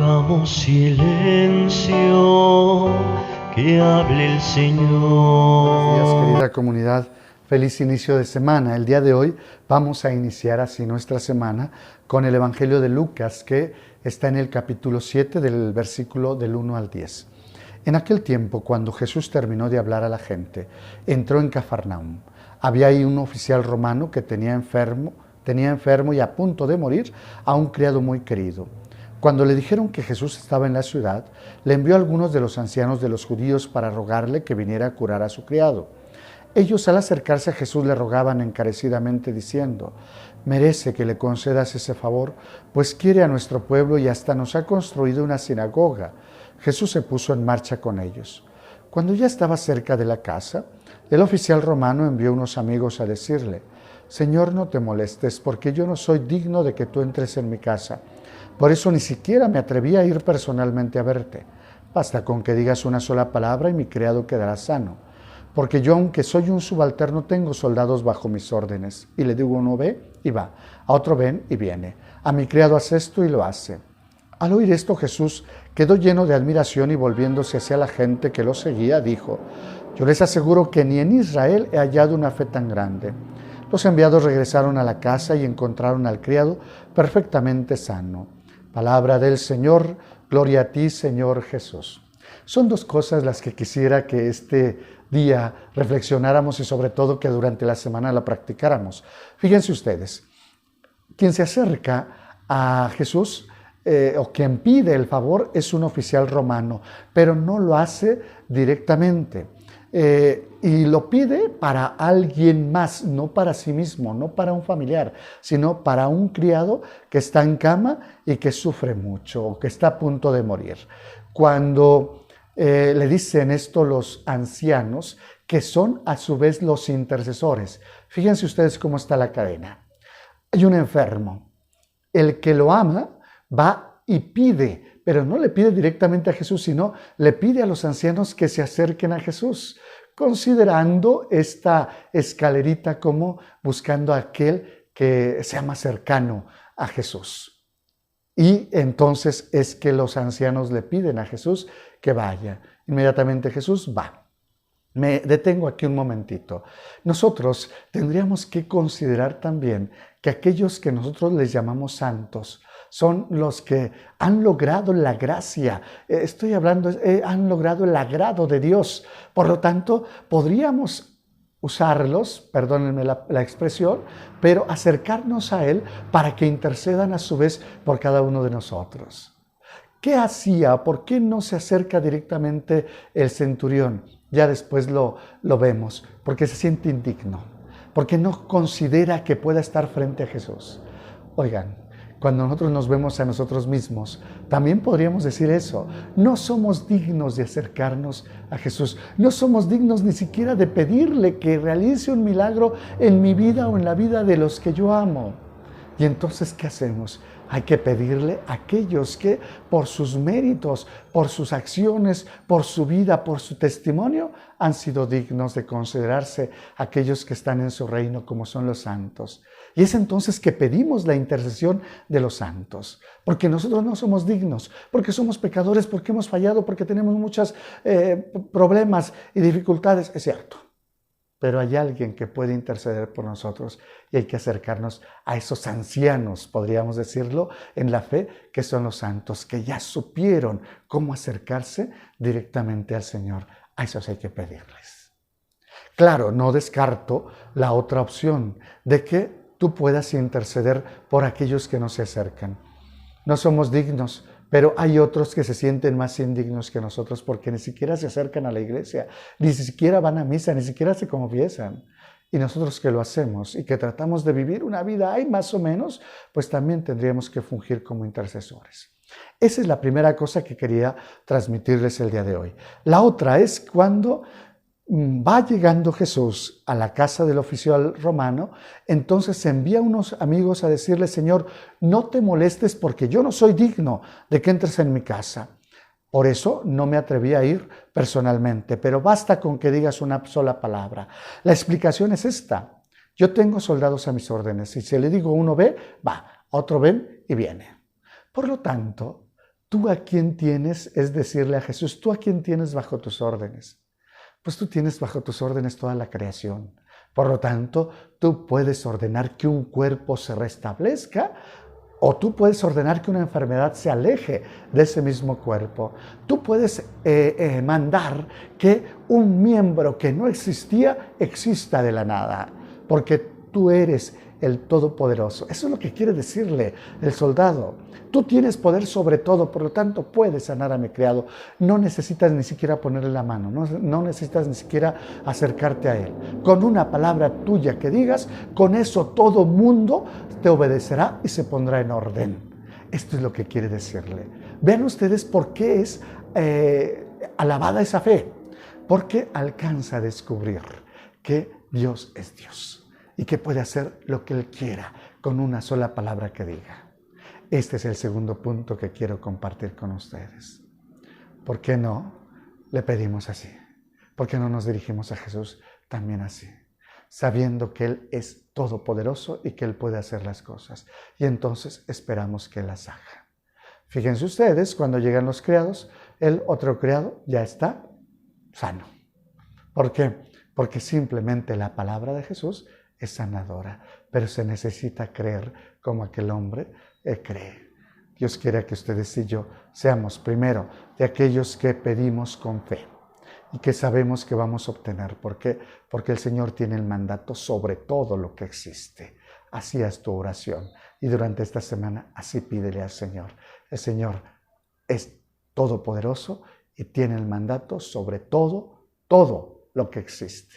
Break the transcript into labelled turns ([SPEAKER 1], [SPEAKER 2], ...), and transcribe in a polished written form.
[SPEAKER 1] Hagamos silencio, que hable el Señor.
[SPEAKER 2] Buenos días, querida comunidad. Feliz inicio de semana. El día de hoy vamos a iniciar así nuestra semana con el Evangelio de Lucas, que está en el capítulo 7 del versículo del 1 al 10. En aquel tiempo, cuando Jesús terminó de hablar a la gente, entró en Cafarnaúm. Había ahí un oficial romano que tenía enfermo y a punto de morir a un criado muy querido. Cuando le dijeron que Jesús estaba en la ciudad, le envió a algunos de los ancianos de los judíos para rogarle que viniera a curar a su criado. Ellos, al acercarse a Jesús, le rogaban encarecidamente diciendo: merece que le concedas ese favor, pues quiere a nuestro pueblo y hasta nos ha construido una sinagoga. Jesús se puso en marcha con ellos. Cuando ya estaba cerca de la casa, el oficial romano envió unos amigos a decirle: Señor, no te molestes, porque yo no soy digno de que tú entres en mi casa. Por eso ni siquiera me atreví a ir personalmente a verte. Basta con que digas una sola palabra y mi criado quedará sano. Porque yo, aunque soy un subalterno, tengo soldados bajo mis órdenes. Y le digo a uno: ve y va, a otro: ven y viene. A mi criado: haz esto y lo hace. Al oír esto, Jesús quedó lleno de admiración y volviéndose hacia la gente que lo seguía, dijo: yo les aseguro que ni en Israel he hallado una fe tan grande. Los enviados regresaron a la casa y encontraron al criado perfectamente sano. Palabra del Señor, gloria a ti, Señor Jesús. Son dos cosas las que quisiera que este día reflexionáramos y sobre todo que durante la semana la practicáramos. Fíjense ustedes, quien se acerca a Jesús o quien pide el favor es un oficial romano, pero no lo hace directamente. Y lo pide para alguien más, no para sí mismo, no para un familiar, sino para un criado que está en cama y que sufre mucho o que está a punto de morir. Cuando le dicen esto los ancianos, que son a su vez los intercesores. Fíjense ustedes cómo está la cadena. Hay un enfermo. El que lo ama va y pide, pero no le pide directamente a Jesús, sino le pide a los ancianos que se acerquen a Jesús, considerando esta escalerita como buscando a aquel que sea más cercano a Jesús. Y entonces es que los ancianos le piden a Jesús que vaya. Inmediatamente Jesús va. Me detengo aquí un momentito. Nosotros tendríamos que considerar también que aquellos que nosotros les llamamos santos son los que han logrado la gracia, han logrado el agrado de Dios. Por lo tanto, podríamos usarlos, perdónenme la expresión, pero acercarnos a Él para que intercedan a su vez por cada uno de nosotros. ¿Qué hacía? ¿Por qué no se acerca directamente el centurión? Ya después lo vemos, porque se siente indigno, porque no considera que pueda estar frente a Jesús. Oigan, cuando nosotros nos vemos a nosotros mismos, también podríamos decir eso. No somos dignos de acercarnos a Jesús. No somos dignos ni siquiera de pedirle que realice un milagro en mi vida o en la vida de los que yo amo. Y entonces, ¿qué hacemos? Hay que pedirle a aquellos que por sus méritos, por sus acciones, por su vida, por su testimonio, han sido dignos de considerarse aquellos que están en su reino como son los santos. Y es entonces que pedimos la intercesión de los santos, porque nosotros no somos dignos, porque somos pecadores, porque hemos fallado, porque tenemos muchos problemas y dificultades, es cierto. Pero hay alguien que puede interceder por nosotros y hay que acercarnos a esos ancianos, podríamos decirlo, en la fe, que son los santos, que ya supieron cómo acercarse directamente al Señor. A esos hay que pedirles. Claro, no descarto la otra opción de que tú puedas interceder por aquellos que no se acercan. No somos dignos, pero hay otros que se sienten más indignos que nosotros porque ni siquiera se acercan a la iglesia, ni siquiera van a misa, ni siquiera se confiesan. Y nosotros que lo hacemos y que tratamos de vivir una vida ahí más o menos, pues también tendríamos que fungir como intercesores. Esa es la primera cosa que quería transmitirles el día de hoy. La otra es cuando va llegando Jesús a la casa del oficial romano, entonces envía a unos amigos a decirle: Señor, no te molestes porque yo no soy digno de que entres en mi casa. Por eso no me atreví a ir personalmente, pero basta con que digas una sola palabra. La explicación es esta: yo tengo soldados a mis órdenes y si le digo uno ve, va, a otro ven y viene. Por lo tanto, ¿Tú a quién tienes? Es decirle a Jesús, ¿tú a quién tienes bajo tus órdenes? Pues tú tienes bajo tus órdenes toda la creación. Por lo tanto, tú puedes ordenar que un cuerpo se restablezca o tú puedes ordenar que una enfermedad se aleje de ese mismo cuerpo. Tú puedes mandar que un miembro que no existía exista de la nada, porque tú eres el Todopoderoso. Eso es lo que quiere decirle el soldado. Tú tienes poder sobre todo, por lo tanto puedes sanar a mi criado. No necesitas ni siquiera ponerle la mano, no necesitas ni siquiera acercarte a él. Con una palabra tuya que digas, con eso todo mundo te obedecerá y se pondrá en orden. Esto es lo que quiere decirle. Vean ustedes por qué es alabada esa fe. Porque alcanza a descubrir que Dios es Dios y que puede hacer lo que Él quiera con una sola palabra que diga. Este es el segundo punto que quiero compartir con ustedes. ¿Por qué no le pedimos así? ¿Por qué no nos dirigimos a Jesús también así? Sabiendo que Él es todopoderoso y que Él puede hacer las cosas. Y entonces esperamos que las haga. Fíjense ustedes, cuando llegan los criados, el otro criado ya está sano. ¿Por qué? Porque simplemente la palabra de Jesús es sanadora, pero se necesita creer como aquel hombre cree. Dios quiere que ustedes y yo seamos primero de aquellos que pedimos con fe y que sabemos que vamos a obtener. ¿Por qué? Porque el Señor tiene el mandato sobre todo lo que existe. Así es tu oración y durante esta semana así pídele al Señor. El Señor es todopoderoso y tiene el mandato sobre todo lo que existe.